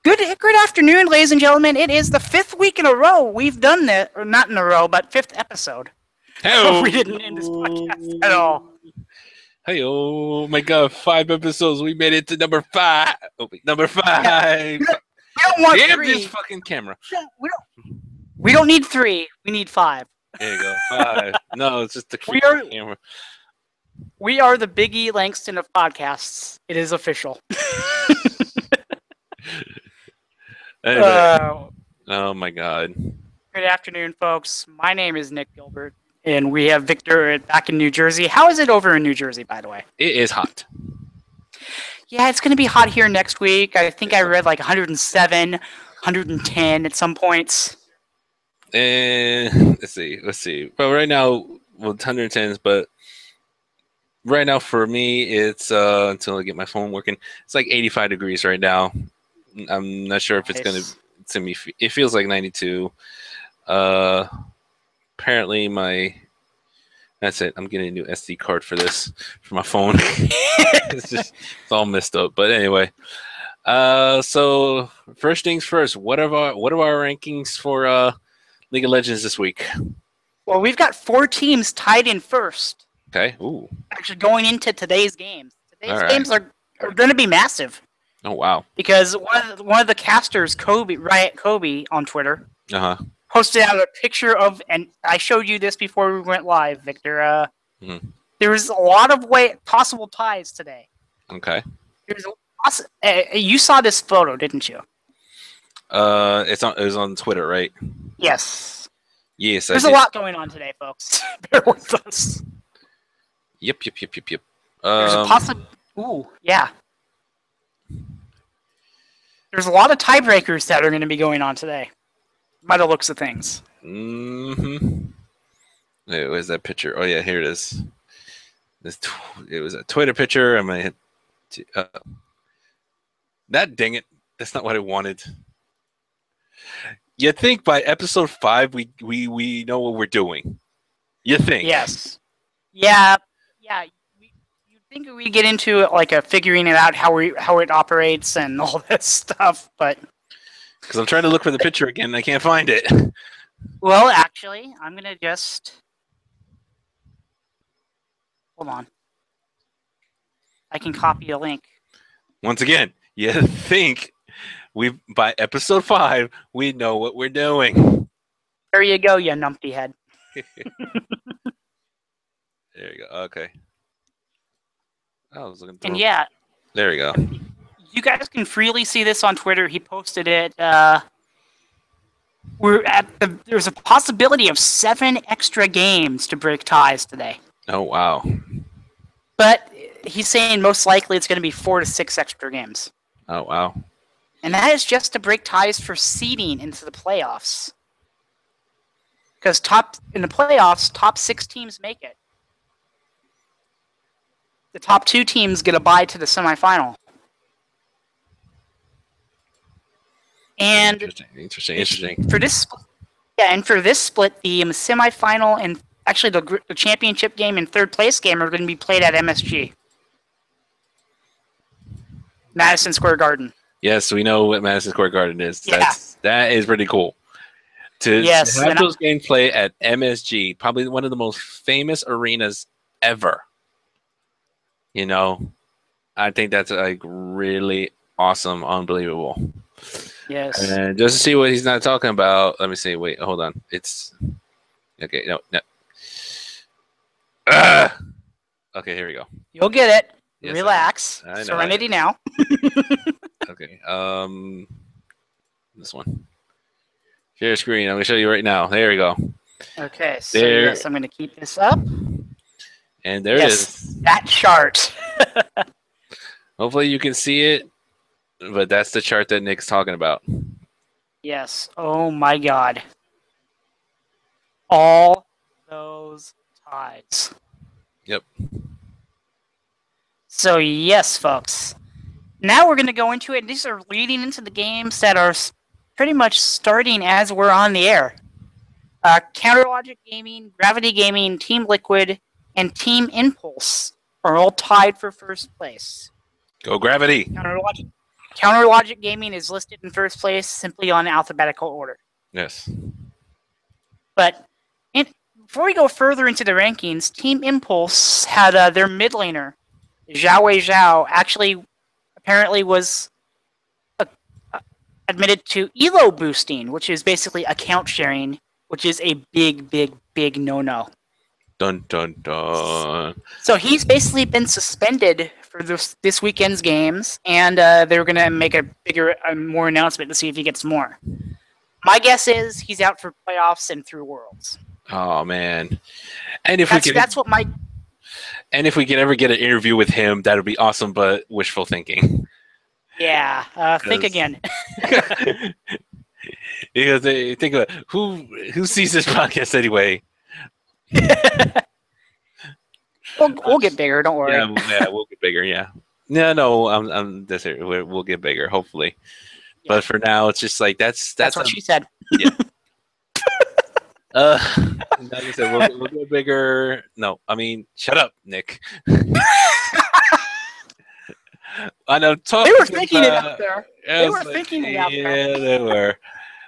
Good afternoon, ladies and gentlemen. It is the 5th week in a row we've done this, or not in a row, but 5th episode. Hey, We didn't end this podcast at all. Hey, oh my God, 5 episodes. We made it to number 5. Oh, wait, number 5. Yeah. We don't want Damn 3. this fucking camera. We don't need 3. We need 5. There you go. 5. No, it's just the camera. We are the Big E Langston of podcasts. It is official. Anyway. Oh my God. Good afternoon, folks. My name is Nick Gilbert, and we have Victor back in New Jersey. How is it over in New Jersey, by the way? It is hot. Yeah, it's going to be hot here next week. I think I read like 107, 110 at some points. And let's see. Well, right now, well, 110s, but right now for me, it's until I get my phone working, it's like 85 degrees right now. I'm not sure if it's going to me. It feels like 92. Apparently that's it. I'm getting a new SD card for this, for my phone. It's all messed up. But anyway, so first things first, what are our rankings for League of Legends this week? Well, we've got 4 teams tied in first. Okay. Ooh. Actually, going into today's games. Today's games are going to be massive. Oh wow! Because one of the casters, Kobe on Twitter, posted out a picture of, and I showed you this before we went live, Victor. There was a lot of possible ties today. Okay. You saw this photo, didn't you? It was on Twitter, right? Yes. Yes. There's a lot going on today, folks. Bear with us. Yep. There's a possible. Ooh, yeah. There's a lot of tiebreakers that are going to be going on today, by the looks of things. Mm-hmm. Wait, where's that picture? Oh yeah, here it is. It was a Twitter picture. I'm gonna hit. That dang it! That's not what I wanted. You think by episode 5 we know what we're doing? You think? Yes. Yeah. I think we get into it, like figuring it out how it operates and all this stuff, but because I'm trying to look for the picture again and I can't find it. Well, actually, I'm gonna just hold on. I can copy a link. Once again, you think by episode 5 we know what we're doing? There you go, you numpty head. There you go. Okay. I was looking. And yeah, there we go. You guys can freely see this on Twitter. He posted it. There's a possibility of 7 extra games to break ties today. Oh wow! But he's saying most likely it's going to be 4 to 6 extra games. Oh wow! And that is just to break ties for seeding into the playoffs. Because in the playoffs, top 6 teams make it. The top 2 teams get a bye to the semifinal. And interesting. For this split, the semifinal and actually the championship game and 3rd place game are going to be played at MSG, Madison Square Garden. Yes, we know what Madison Square Garden is. Yeah. That is pretty cool. To have those games play at MSG, probably one of the most famous arenas ever. You know, I think that's like really awesome, unbelievable. Yes. And just to see what he's not talking about, let me see. Wait, hold on. It's okay. No. Okay, here we go. You'll get it. Yes, Relax. I know. Serenity now. Okay. This one. Share screen. I'm gonna show you right now. There we go. Okay. So yes, I'm gonna keep this up. And there it is. That chart. Hopefully you can see it, but that's the chart that Nick's talking about. Yes. Oh my God. All those ties. Yep. So yes, folks. Now we're going to go into it. These are leading into the games that are pretty much starting as we're on the air. Counterlogic Gaming, Gravity Gaming, Team Liquid, and Team Impulse are all tied for first place. Go Gravity! Counter Logic Gaming is listed in first place simply on alphabetical order. Yes. But before we go further into the rankings, Team Impulse had their mid laner, Zhao Zhao, actually apparently was admitted to elo boosting, which is basically account sharing, which is a big, big, big no-no. Dun dun dun. So he's basically been suspended for this weekend's games, and they're going to make a more announcement to see if he gets more. My guess is he's out for playoffs and through Worlds. Oh man! And if that's what my and if we can ever get an interview with him, that would be awesome. But wishful thinking. Yeah, think again. Because they think about who sees this podcast anyway. We'll get bigger. Don't worry. Yeah, we'll get bigger. Yeah. No, I'm that's it. We'll get bigger, hopefully. Yeah. But for now, it's just like that's what she said. Yeah. Like I said, we'll get bigger. No, I mean, shut up, Nick. I know. They were thinking it out there. They were thinking it out there. Yeah, they were.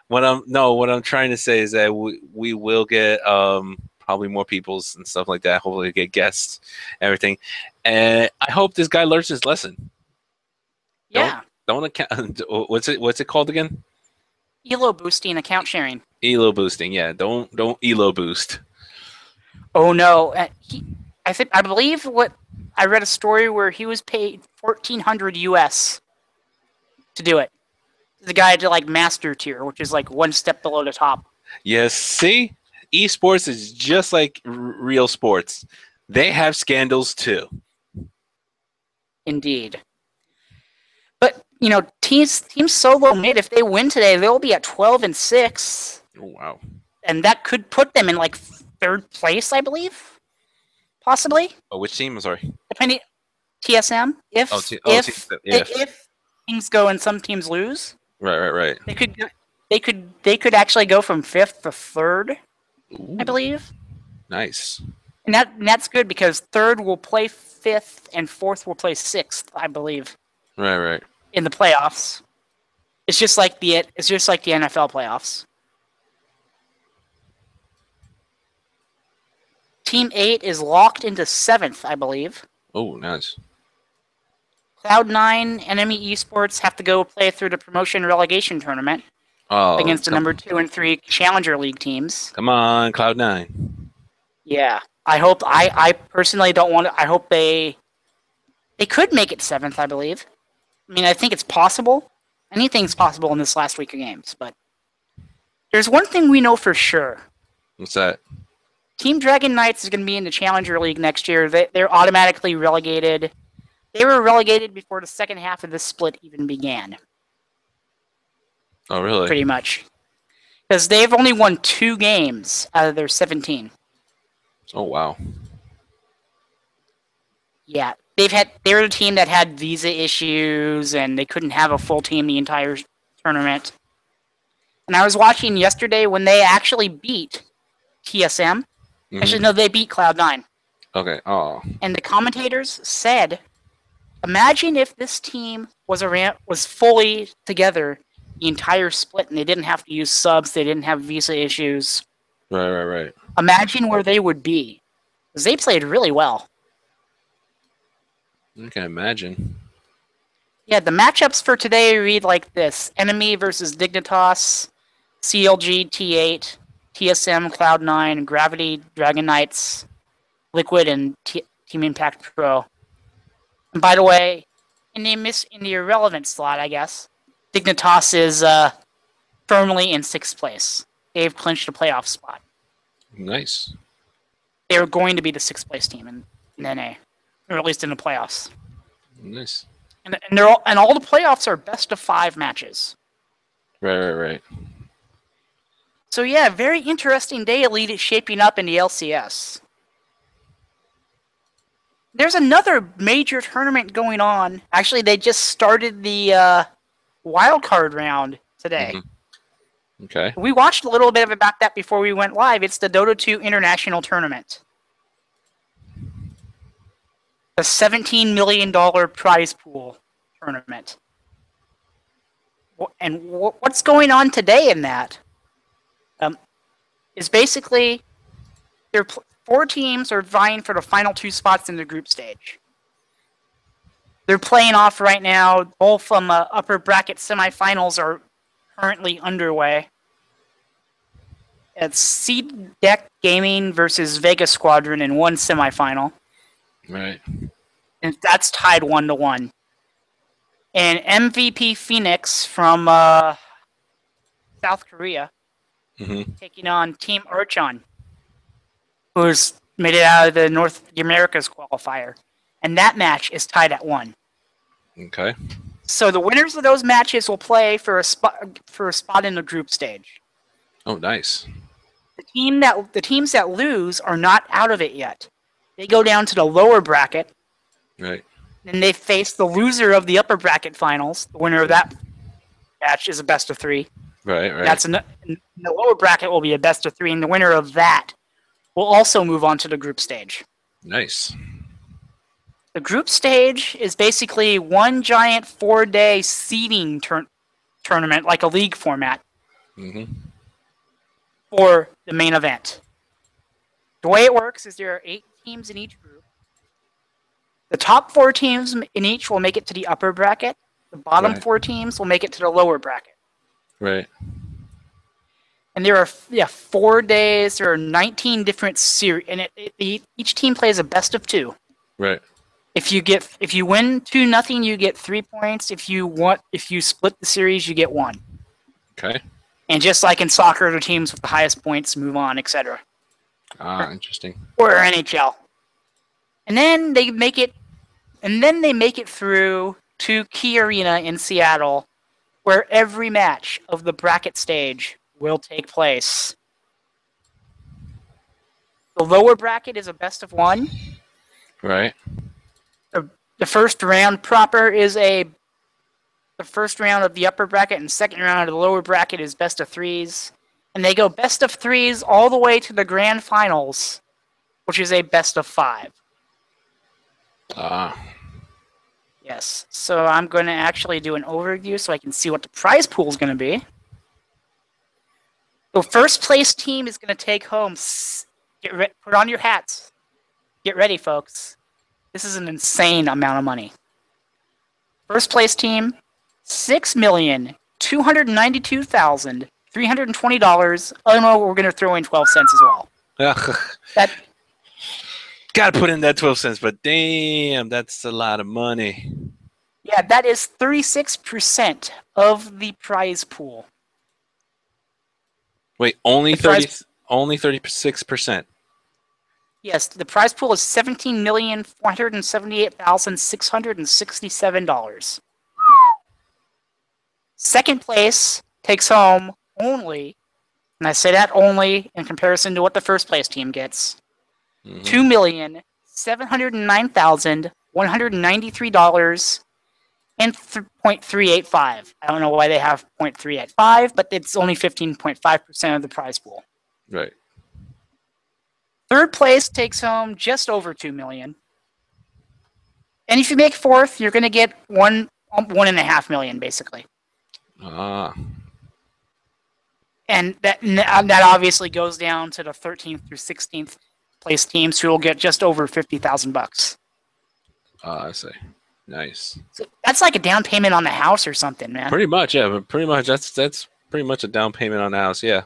What I'm trying to say is that we will get probably more peoples and stuff like that. Hopefully, get guests, everything, and I hope this guy learns his lesson. Yeah. Don't account. What's it called again? Elo boosting, account sharing. Elo boosting, yeah. Don't elo boost. Oh no, I believe what I read a story where he was paid $1,400 US to do it. The guy to like master tier, which is like one step below the top. Yes, see, esports is just like real sports. They have scandals too. Indeed. But teams solo mid, if they win today, they'll be at 12-6. Oh wow! And that could put them in like third place, I believe, possibly. Oh, which team? I'm sorry. Depending, TSM. If things go and some teams lose, right. They could actually go from 5th to 3rd, Ooh, I believe. Nice. And that's good because 3rd will play 5th and 4th will play 6th, I believe. Right. In the playoffs, it's just like the NFL playoffs. Team 8 is locked into 7th, I believe. Oh, nice. Cloud9 Enemy Esports have to go play through the promotion relegation tournament against the number 2 and 3 Challenger League teams. Come on, Cloud9. Yeah, I personally don't want to. I hope they could make it 7th, I believe. I mean, I think it's possible. Anything's possible in this last week of games, but there's one thing we know for sure. What's that? Team Dragon Knights is going to be in the Challenger League next year. They're automatically relegated. They were relegated before the second half of this split even began. Oh, really? Pretty much. Because they've only won 2 games out of their 17. Oh, wow. Yeah. They're the team that had visa issues, and they couldn't have a full team the entire tournament. And I was watching yesterday when they actually beat TSM. Mm-hmm. Actually, no, they beat Cloud9. Okay. Oh. And the commentators said, imagine if this team was fully together the entire split, and they didn't have to use subs, they didn't have visa issues. Right. Imagine where they would be. Because they played really well. I can imagine. Yeah, the matchups for today read like this. Enemy versus Dignitas, CLG T8, TSM Cloud9, Gravity Dragon Knights, Liquid, and Team Impact Pro. And by the way, in the irrelevant slot, I guess, Dignitas is firmly in 6th place. They've clinched a playoff spot. Nice. They're going to be the 6th place team in NA. Or at least in the playoffs. Nice. And all the playoffs are best of 5 matches. Right. So yeah, very interesting day shaping up in the LCS. There's another major tournament going on. Actually, they just started the wildcard round today. Mm-hmm. Okay. We watched a little bit about that before we went live. It's the Dota 2 International Tournament. A $17 million prize pool tournament. what's going on today in that is basically four teams are vying for the final two spots in the group stage. They're playing off right now. Both upper bracket semifinals are currently underway. It's Seed Deck Gaming versus Vegas Squadron in one semifinal. Right. And that's tied 1-1. And MVP Phoenix from South Korea taking on Team Urchan, who's made it out of the North America's qualifier. And that match is tied at 1. Okay. So the winners of those matches will play for a spot in the group stage. Oh, nice. The teams that lose are not out of it yet. They go down to the lower bracket. Right. And they face the loser of the upper bracket finals. The winner of that match is a best of 3. Right. The lower bracket will be a best of 3, and the winner of that will also move on to the group stage. Nice. The group stage is basically one giant 4-day seeding tournament, like a league format, for the main event. The way it works is there are 8 teams in each group. The top 4 teams in each will make it to the upper bracket. The bottom 4 teams will make it to the lower bracket. Right. And there are 4 days. There are 19 different series, and each team plays a best of 2. Right. If you win 2-0, you get 3 points. If you split the series, you get 1. Okay. And just like in soccer, the teams with the highest points move on, etc. Interesting. Or NHL. And then they make it through to Key Arena in Seattle, where every match of the bracket stage will take place. The lower bracket is a best of 1. Right. The first round proper is the first round of the upper bracket, and second round of the lower bracket is best of 3s. And they go best of 3s all the way to the grand finals, which is a best of 5. Yes. So I'm going to actually do an overview so I can see what the prize pool is going to be. The first place team is going to take home. Put on your hats. Get ready, folks. This is an insane amount of money. First place team, $6,292,320. Oh no, we're going to throw in 12 cents as well. Gotta put in that 12 cents, but damn, that's a lot of money. Yeah, that is 36% of the prize pool. Wait, only 36%. Yes, the prize pool is $17,478,667. Second place takes home only, and I say that only in comparison to what the first place team gets, $2,709,193 and 0.385. I don't know why they have 0.385, but it's only 15.5% of the prize pool. Right. Third place takes home just over $2 million. And if you make fourth, you're going to get $1.5 million, basically. And that obviously goes down to the 13th through 16th place teams, who will get just over $50,000. I see. Nice. So that's like a down payment on the house or something, man. Pretty much, yeah. But pretty much that's pretty much a down payment on the house, yeah.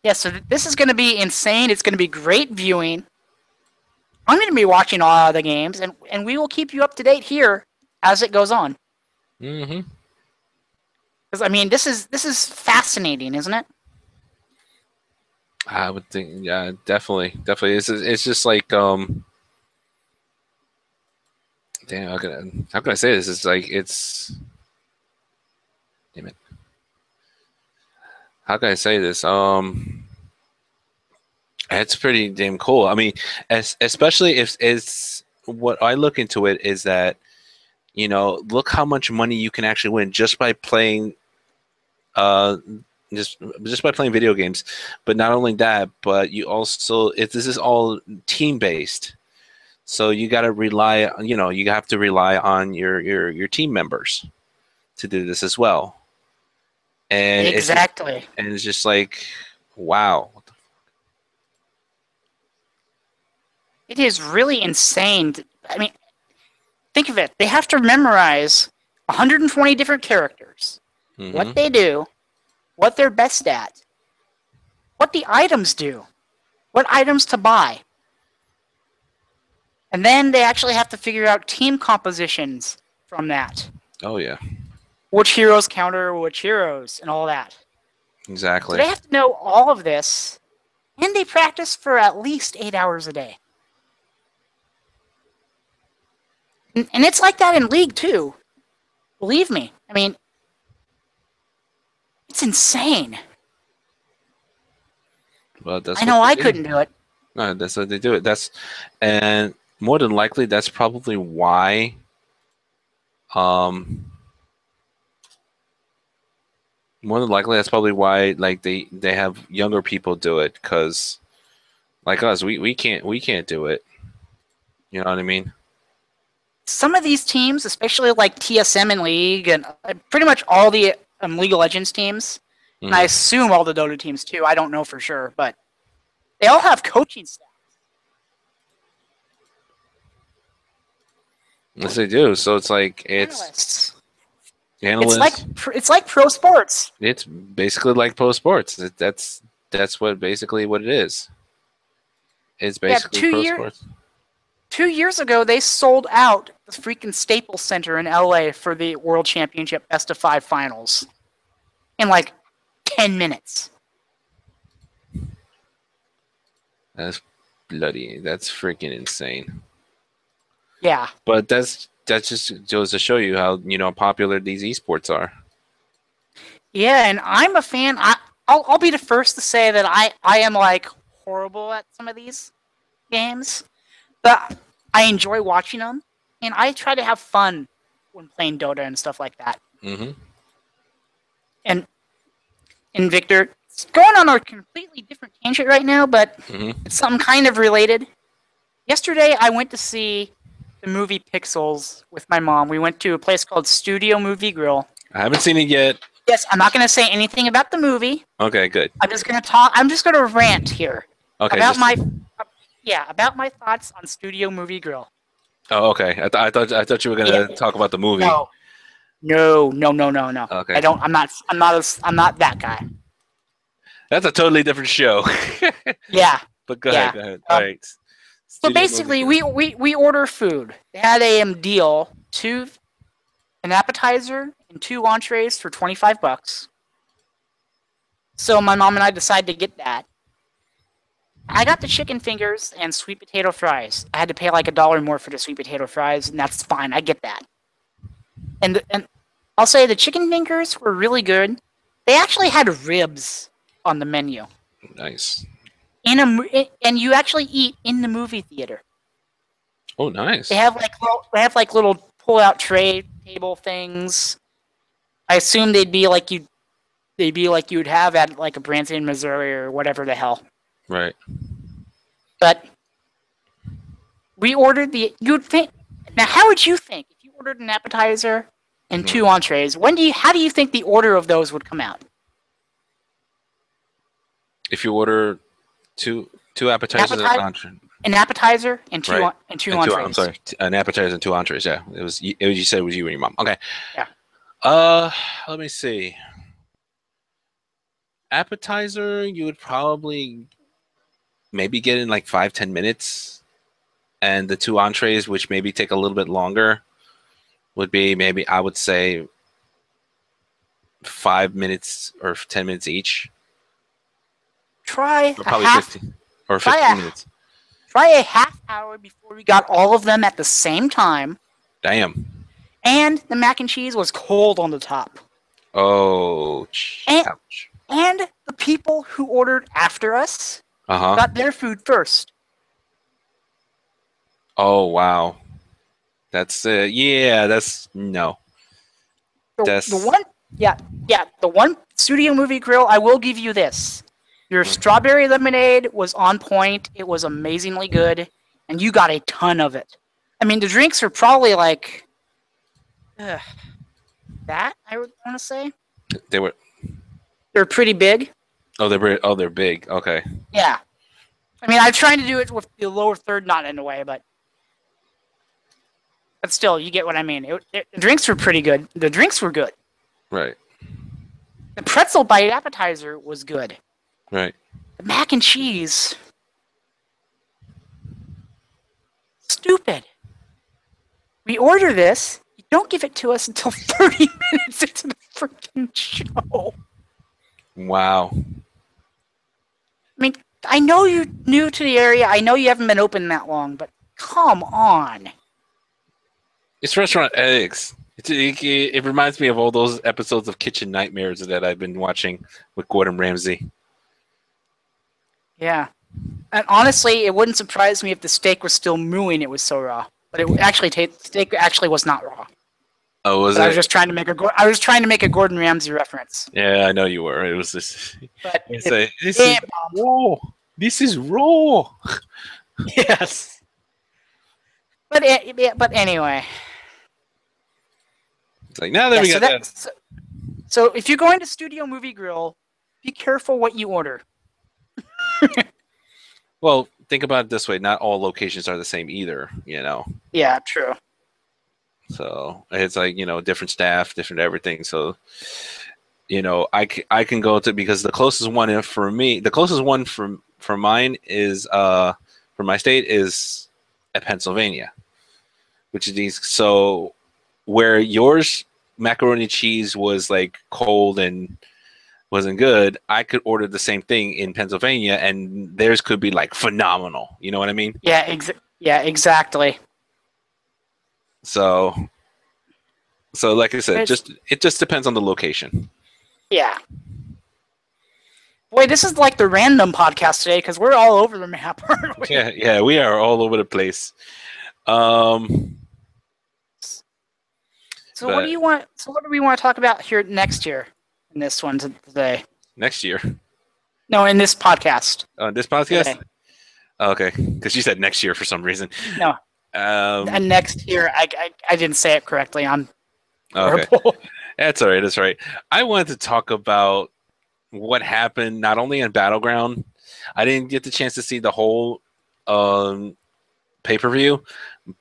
Yeah, so this is going to be insane. It's going to be great viewing. I'm going to be watching all of the games, and we will keep you up to date here as it goes on. Because I mean, this is fascinating, isn't it? I would think, yeah, definitely. It's just like damn, how can I say this? It's like damn it. How can I say this? It's pretty damn cool. I mean, especially if it's what I look into it is that, you know, look how much money you can actually win just by playing, just by playing video games. But not only that, but you also, if this is all team based, so you got to rely, you know, you have to rely on your team members. to do this as well. And Exactly. it's just like, wow. It is really insane. I mean, think of it. They have to memorize 120 different characters, what they do, what they're best at, what the items do, what items to buy. And then they actually have to figure out team compositions from that. Oh, yeah. Which heroes counter which heroes and all that. Exactly. So they have to know all of this, and they practice for at least 8 hours a day. And it's like that in League, too. Believe me. I mean, it's insane. Well, I know I couldn't do it. No, that's what they do it. And more than likely, that's probably why. More than likely, that's probably why. Like they have younger people do it, because, like us, we can't do it. You know what I mean? Some of these teams, especially like TSM in League, and pretty much all the League of Legends teams, and I assume all the Dota teams too. I don't know for sure, but they all have coaching staff. Yes, they do. So it's like Analysts. Analysts. It's like pro sports. It's basically like pro sports. That's what basically what it is. It's basically pro sports. 2 years ago, they sold out the freaking Staples Center in LA for the World Championship Best of 5 finals in like 10 minutes. That's freaking insane. Yeah. But that just goes to show you how popular these esports are. Yeah, and I'm a fan. I'll be the first to say that I am like horrible at some of these games, but I enjoy watching them, and I try to have fun when playing Dota and stuff like that. Mm-hmm. And Victor, it's going on a completely different tangent right now, but it's something kind of related. Yesterday, I went to see the movie Pixels with my mom. We went to a place called Studio Movie Grill. I haven't seen it yet. Yes, I'm not going to say anything about the movie. Okay, good. I'm just going to talk. I'm just going to rant here. Okay. About my thoughts on Studio Movie Grill. Oh, okay. I thought you were going to talk about the movie. No. Okay. I'm not that guy. That's a totally different show. Yeah. But go ahead. All right. So basically, we order food. They had a deal: an appetizer and 2 entrees for $25. So my mom and I decided to get that. I got the chicken fingers and sweet potato fries. I had to pay like $1 more for the sweet potato fries, and that's fine. I get that. And I'll say the chicken fingers were really good. They actually had ribs on the menu. Nice. And you actually eat in the movie theater. Oh, nice. They have like little pull-out tray table things. I assume they'd be like you'd have at like a Branson, Missouri, or whatever the hell. Right. But we ordered you'd think. Now, how would you think if you ordered an appetizer and 2 entrees? How do you think the order of those would come out? If you order two appetizers and an entree. An appetizer and two entrees. I'm sorry, an appetizer and 2 entrees. Yeah, it was you said it was you and your mom. Okay. Yeah. Let me see. Appetizer, you would probably maybe get in like 5-10 minutes, and the 2 entrees, which maybe take a little bit longer, would be maybe, I would say, 5 minutes or 10 minutes each. Try or probably 15 minutes. Try a half hour before we got all of them at the same time. Damn. And the mac and cheese was cold on the top. Oh, ouch. And the people who ordered after us got their food first. Oh, wow. That's no. The one Studio Movie Grill, I will give you this. Your strawberry lemonade was on point. It was amazingly good, and you got a ton of it. I mean, the drinks are probably like that, I would want to say. They were. They're pretty big. They're big. Okay. Yeah. I mean, I'm trying to do it with the lower third not in the way, but still, you get what I mean. The drinks were pretty good. The drinks were good. Right. The pretzel bite appetizer was good. Right. The mac and cheese, stupid. We order this. You don't give it to us until 30 minutes into the freaking show. Wow. I mean, I know you're new to the area. I know you haven't been open that long, but come on. It's restaurant ethics. It reminds me of all those episodes of Kitchen Nightmares that I've been watching with Gordon Ramsay. Yeah. And honestly, it wouldn't surprise me if the steak was still mooing. It was so raw. But it actually steak actually was not raw. Oh, was but it? I was just trying to make a Gordon Ramsay reference. Yeah, I know you were. It was this. But This is raw. This is raw. Yes. But anyway. It's like now that we got that. So if you're going to Studio Movie Grill, be careful what you order. Well, think about it this way: not all locations are the same either. You know. Yeah, true. So it's like different staff, different everything. So I can go to because the closest one for me, the closest one for mine is for my state is at Pennsylvania, which is these. So where yours macaroni cheese was like cold and wasn't good, I could order the same thing in Pennsylvania, and theirs could be like phenomenal. You know what I mean? Yeah, exactly. So like I said, it just depends on the location. Yeah. Boy, this is like the random podcast today because we're all over the map, aren't we? Yeah, we are all over the place. So what do you want? So what do we want to talk about here next year in this one today? Next year? No, in this podcast. This podcast? Today. Okay, because you said next year for some reason. No. And next year, I didn't say it correctly. I'm horrible. Okay. That's all right. That's all right. I wanted to talk about what happened not only in Battleground. I didn't get the chance to see the whole pay-per-view,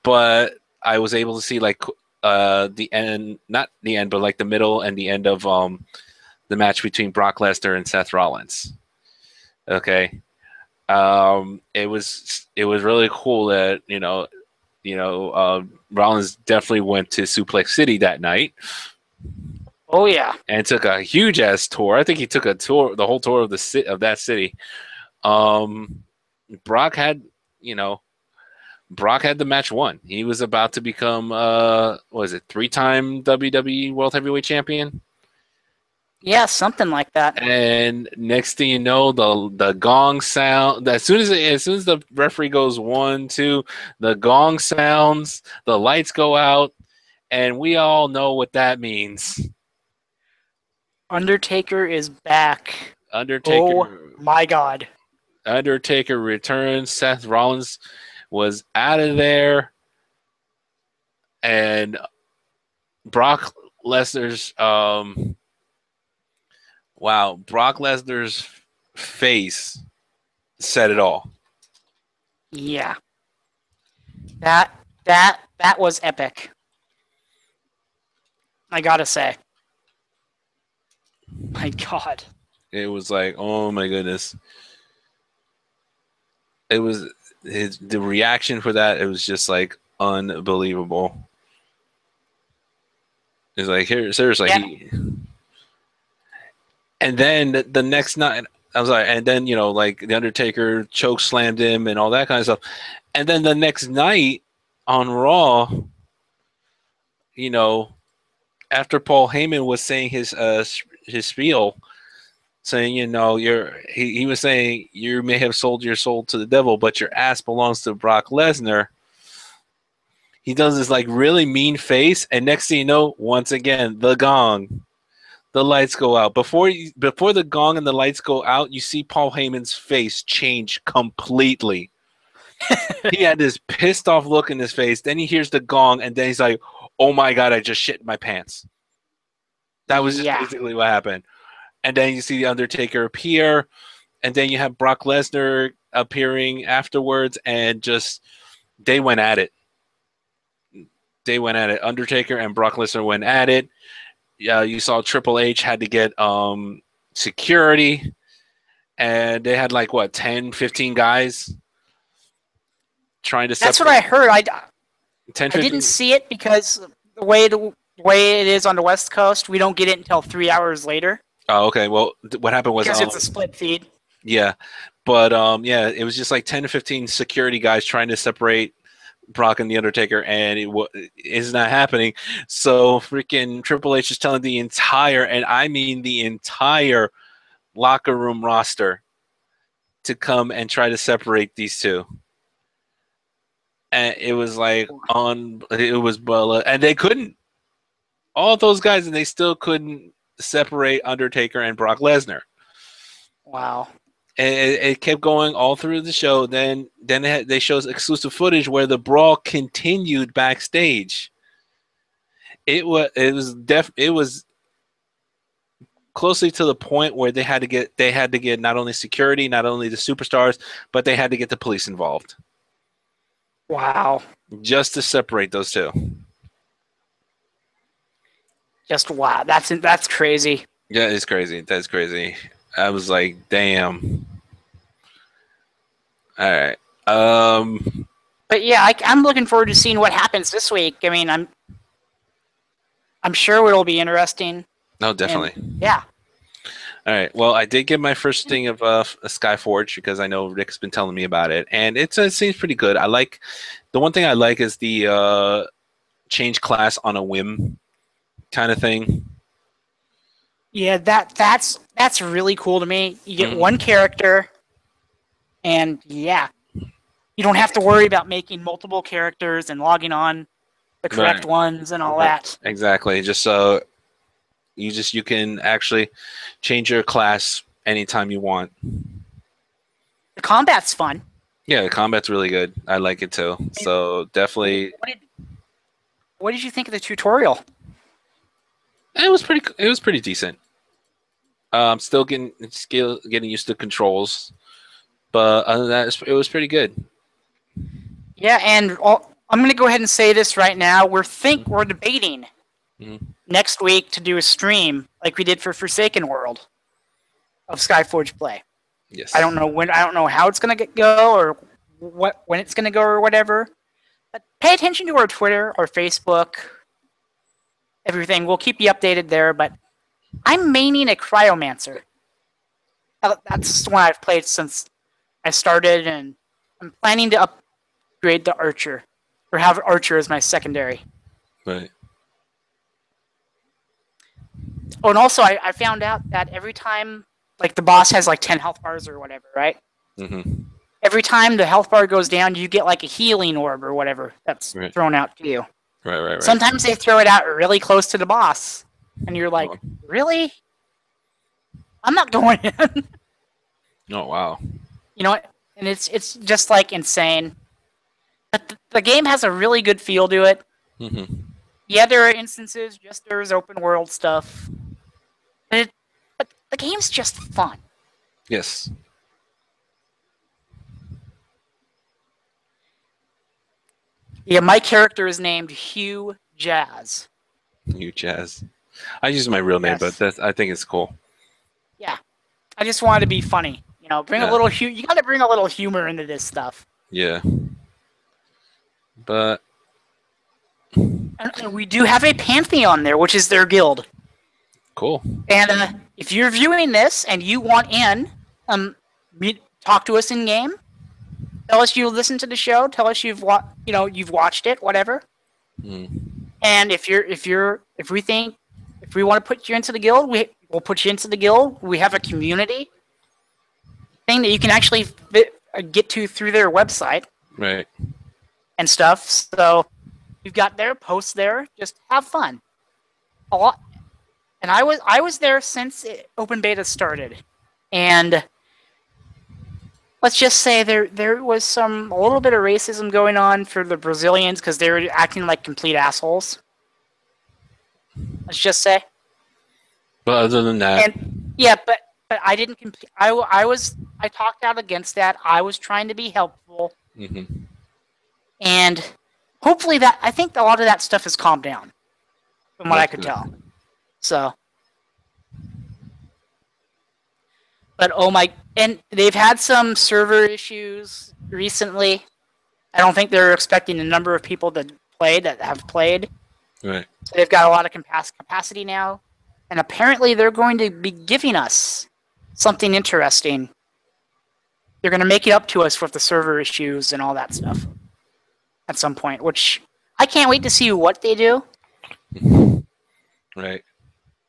but I was able to see like the end, not the end, but like the middle and the end of the match between Brock Lesnar and Seth Rollins. Okay. It was really cool that Rollins definitely went to Suplex City that night. Oh yeah, and took a huge ass tour. I think he took the whole tour of that city. Brock had the match won. He was about to become 3-time WWE World Heavyweight Champion. Yeah, something like that. And next thing you know, the gong sound. As soon as the referee goes 1, 2, the gong sounds, the lights go out, and we all know what that means. Undertaker is back. Undertaker. Oh my God. Undertaker returns. Seth Rollins was out of there, and Brock Lesnar's Brock Lesnar's face said it all. Yeah. That was epic. I gotta say. My God. It was like, oh my goodness. It was the reaction for that. It was just like unbelievable. It's like, here, seriously. Yeah. And then the next night, I was like, and then like the Undertaker choke slammed him and all that kind of stuff. And then the next night on Raw, after Paul Heyman was saying his spiel, saying, he was saying, you may have sold your soul to the devil, but your ass belongs to Brock Lesnar. He does this like really mean face, and next thing you know, once again, the gong, the lights go out. Before the gong and the lights go out, you see Paul Heyman's face change completely. He had this pissed off look in his face. Then he hears the gong, and then he's like, "Oh my God, I just shit my pants." That was just Yeah. basically what happened. And then you see the Undertaker appear, and then you have Brock Lesnar appearing afterwards, and just they went at it. They went at it. Undertaker and Brock Lesnar went at it. You saw Triple H had to get security, and they had like what 10, 15 guys trying to That's what separate. I heard. 10, I 15. didn't see it because the way it is on the West Coast, we don't get it until 3 hours later Oh, okay. Well, what happened was because it's a split feed. yeah, but yeah, it was just like 10 to 15 security guys trying to separate Brock and the Undertaker, and it's not happening. So freaking Triple H is telling the entire, and I mean the entire locker room roster to come and try to separate these two. And it was like and they couldn't. All those guys, and they still couldn't separate Undertaker and Brock Lesnar. Wow. And it kept going all through the show. Then they showed exclusive footage where the brawl continued backstage. It was closely to the point where they had to get not only security, not only the superstars, but they had to get the police involved. Wow. Just to separate those two. Just wow. That's crazy. Yeah, it's crazy. That's crazy. I was like, damn. All right. But yeah, I'm looking forward to seeing what happens this week. I mean, I'm sure it'll be interesting. No, definitely. And, yeah. All right. Well, I did get my first thing of a Skyforge because I know Rick's been telling me about it, and it seems pretty good. The one thing I like is the change class on a whim kind of thing. Yeah, that's really cool to me. You get one character, and yeah, you don't have to worry about making multiple characters and logging on the correct ones and all that. Exactly. Just so you can actually change your class anytime you want. The combat's fun. Yeah, the combat's really good. I like it too. So definitely. What did you think of the tutorial? It was pretty decent. Still getting used to controls, but other than that, it was pretty good. Yeah, and I'm going to go ahead and say this right now. We're debating next week to do a stream like we did for Forsaken World of Skyforge Play. Yes. I don't know when. I don't know how it's going to go or when it's going to go or whatever. But pay attention to our Twitter or Facebook. Everything. We'll keep you updated there. But I'm maining a Cryomancer. That's the one I've played since I started, and I'm planning to upgrade the Archer, or have Archer as my secondary. Right. Oh, and also I found out that every time, like the boss has like 10 health bars or whatever, right? Mm-hmm. Every time the health bar goes down, you get like a healing orb or whatever that's thrown out to you. Right. Sometimes they throw it out really close to the boss, and you're like, really? I'm not going in. Oh, wow. You know what? And it's just like insane. But the game has a really good feel to it. Mm-hmm. Yeah, there are instances, there's open world stuff. But the game's just fun. Yes. Yeah, my character is named Hugh Jazz. Hugh Jazz. I use my real name, but I think it's cool. Yeah. I just wanted to be funny. You know, bring a little you got to bring a little humor into this stuff. Yeah. But and we do have a Pantheon there, which is their guild. Cool. And if you're viewing this and you want in, talk to us in game. Tell us you listened to the show. Tell us you've watched it, whatever. And if we want to put you into the guild, we'll put you into the guild. We have a community thing that you can actually get to through their website, right, and stuff. So you've got their posts there. Just have fun. A lot. And I was there since open beta started, and let's just say there was a little bit of racism going on for the Brazilians because they were acting like complete assholes. Let's just say. But other than that, And yeah, but I didn't. I talked out against that. I was trying to be helpful, mm-hmm. and hopefully that I think a lot of that stuff has calmed down from what I That's could good. tell. So, but oh my, and they've had some server issues recently. I don't think they're expecting the number of people that have played. Right. So they've got a lot of capacity now, and apparently they're going to be giving us something interesting. They're going to make it up to us with the server issues and all that stuff at some point, which I can't wait to see what they do. Right.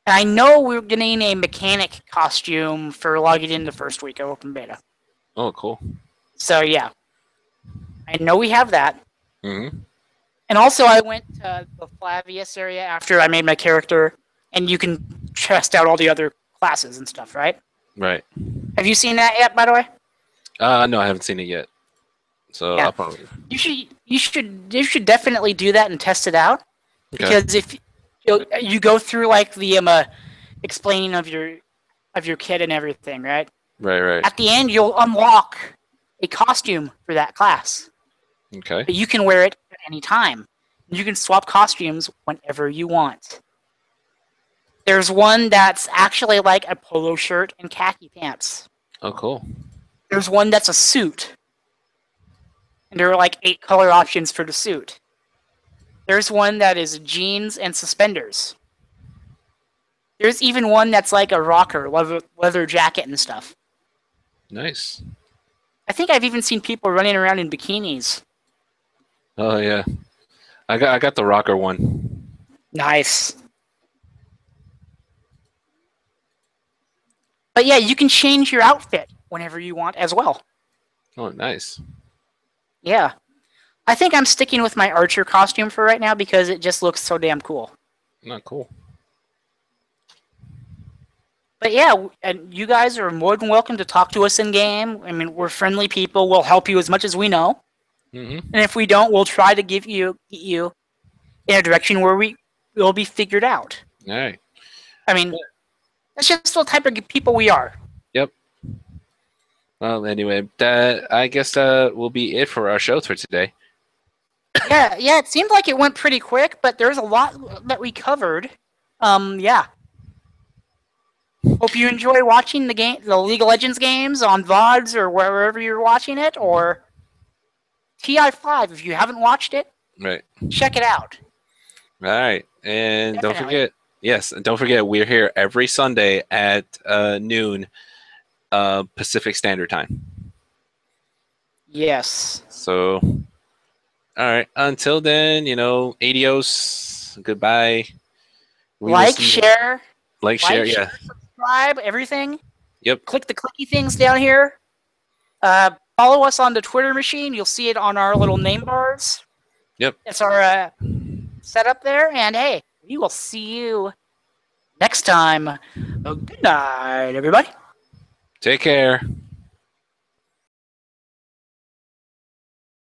And I know we're getting a mechanic costume for logging in the first week of open beta. Oh, cool. So yeah, I know we have that. Mm-hmm. And also, I went to the Flavius area after I made my character, and you can test out all the other classes and stuff, right? Right. Have you seen that yet, by the way? No, I haven't seen it yet. So Yeah. I'll probably. You should definitely do that and test it out. Okay. Because if you go through like the explaining of your kit and everything, right? Right. At the end, you'll unlock a costume for that class. Okay. But you can wear it at any time. You can swap costumes whenever you want. There's one that's actually like a polo shirt and khaki pants. Oh, cool. There's one that's a suit. And there are like 8 color options for the suit. There's one that is jeans and suspenders. There's even one that's like a rocker, leather jacket and stuff. Nice. I think I've even seen people running around in bikinis. Oh yeah. I got the rocker one. Nice. But yeah, you can change your outfit whenever you want as well. Oh, nice. Yeah. I think I'm sticking with my archer costume for right now because it just looks so damn cool. Not cool. But yeah, and you guys are more than welcome to talk to us in game. I mean, we're friendly people. We'll help you as much as we know. Mm-hmm. And if we don't, we'll try to get you in a direction where will be figured out. All right. I mean, that's just the type of people we are. Yep. Well, anyway, I guess that will be it for our show for today. Yeah, it seemed like it went pretty quick, but there's a lot that we covered. Yeah. Hope you enjoy watching the League of Legends games on VODs or wherever you're watching it, or TI5 if you haven't watched it. Right. Check it out. All right, and Definitely. don't forget, we're here every Sunday at noon, Pacific Standard Time. Yes. So, all right. Until then, adios, goodbye. Share, yeah. subscribe, everything. Yep. Click the clicky things down here. Follow us on the Twitter machine. You'll see it on our little name bars. Yep. It's our setup there. And hey, we will see you next time. Good night, everybody. Take care.